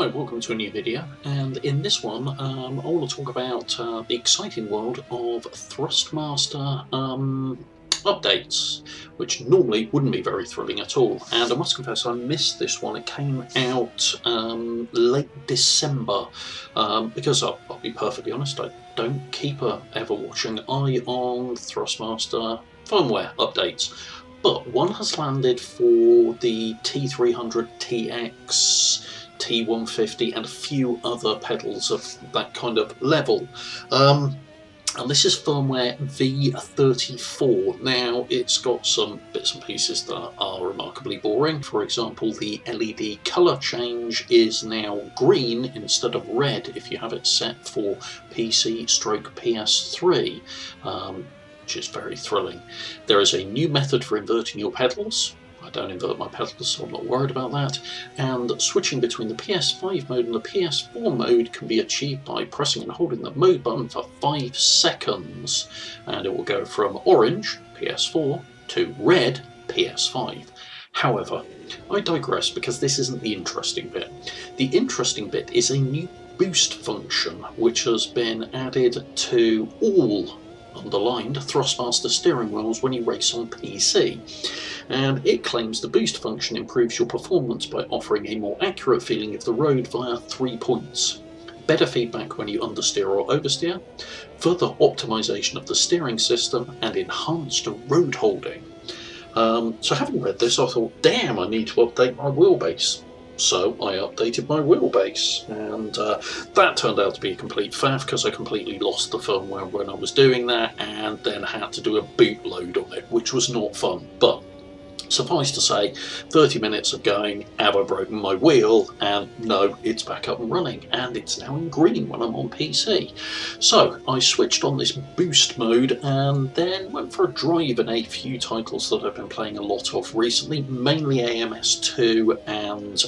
Hi, welcome to a new video, and in this one I want to talk about the exciting world of Thrustmaster updates, which normally wouldn't be very thrilling at all. And I must confess I missed this one. It came out late December, because I'll be perfectly honest, I don't keep a ever-watching eye on Thrustmaster firmware updates. But one has landed for the T300 TX, T150 and a few other pedals of that kind of level. And this is firmware V34. Now, it's got some bits and pieces that are remarkably boring. For example, the LED colour change is now green instead of red if you have it set for PC/PS3. Which is very thrilling. There is a new method for inverting your pedals. I don't invert my pedals, so I'm not worried about that. And switching between the PS5 mode and the PS4 mode can be achieved by pressing and holding the mode button for 5 seconds. And it will go from orange, PS4, to red, PS5. However, I digress because this isn't the interesting bit. The interesting bit is a new boost function which has been added to all underlined Thrustmaster steering wheels when you race on PC, and it claims the boost function improves your performance by offering a more accurate feeling of the road via 3 points: better feedback when you understeer or oversteer, further optimization of the steering system, and enhanced road holding. So having read this, I thought, damn, I need to update my wheelbase. So I updated my wheelbase, and that turned out to be a complete faff because I completely lost the firmware when I was doing that, and then had to do a bootload on it, which was not fun. But suffice to say, 30 minutes of going, have I broken my wheel? And no, it's back up and running, and it's now in green when I'm on PC. So I switched on this boost mode and then went for a drive in a few titles that I've been playing a lot of recently, mainly AMS2 and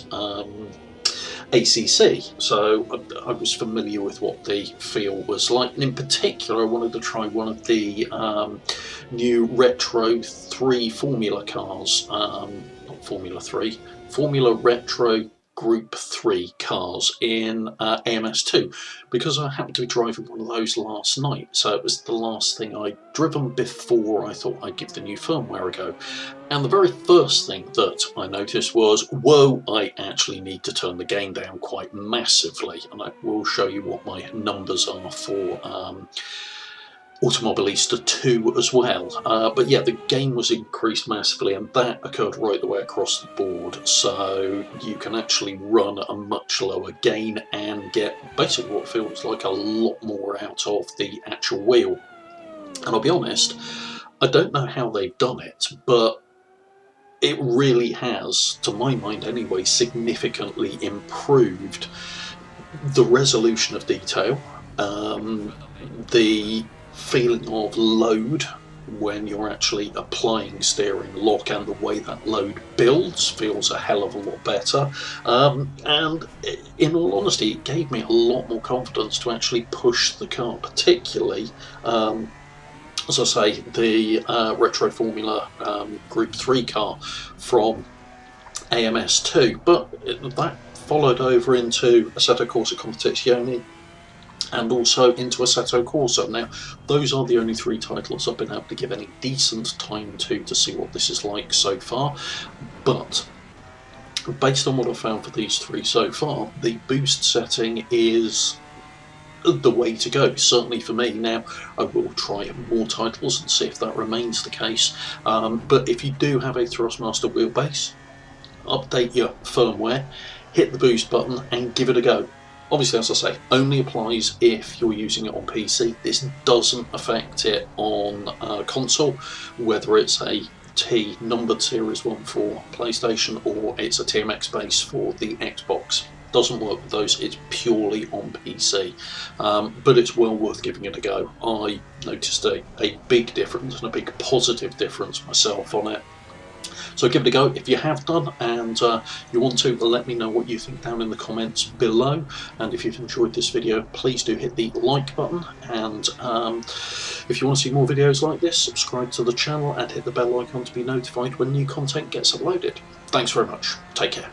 ACC, so I was familiar with what the feel was like, and in particular I wanted to try one of the new Retro 3 Formula cars, not Formula 3, Formula Retro Group 3 cars in AMS2, because I happened to be driving one of those last night, so it was the last thing I'd driven before I thought I'd give the new firmware a go. And the very first thing that I noticed was, whoa, I actually need to turn the gain down quite massively, and I will show you what my numbers are for Automobilista 2 as well. But yeah, the gain was increased massively, and that occurred right the way across the board, so you can actually run a much lower gain and get basically what feels like a lot more out of the actual wheel. And I'll be honest, I don't know how they've done it, but it really has, to my mind anyway, significantly improved the resolution of detail, the feeling of load when you're actually applying steering lock, and the way that load builds feels a hell of a lot better, and in all honesty it gave me a lot more confidence to actually push the car, particularly as I say, the Retro Formula Group 3 car from AMS2, but that followed over into Assetto Corsa Competizione and also into Assetto Corsa. Now, those are the only 3 titles I've been able to give any decent time to see what this is like so far, but based on what I've found for these 3 so far, the boost setting is the way to go, certainly for me. Now, I will try more titles and see if that remains the case, but if you do have a Thrustmaster wheelbase, update your firmware, hit the boost button and give it a go. Obviously, as I say, only applies if you're using it on PC. This doesn't affect it on console, whether it's a T numbered Series 1 for PlayStation or it's a TMX base for the Xbox. Doesn't work with those, it's purely on PC, but it's well worth giving it a go. I noticed a big difference, and a big positive difference myself on it. So give it a go if you have done, and you want to, let me know what you think down in the comments below. And if you've enjoyed this video, please do hit the like button, and if you want to see more videos like this, subscribe to the channel and hit the bell icon to be notified when new content gets uploaded. Thanks very much, take care.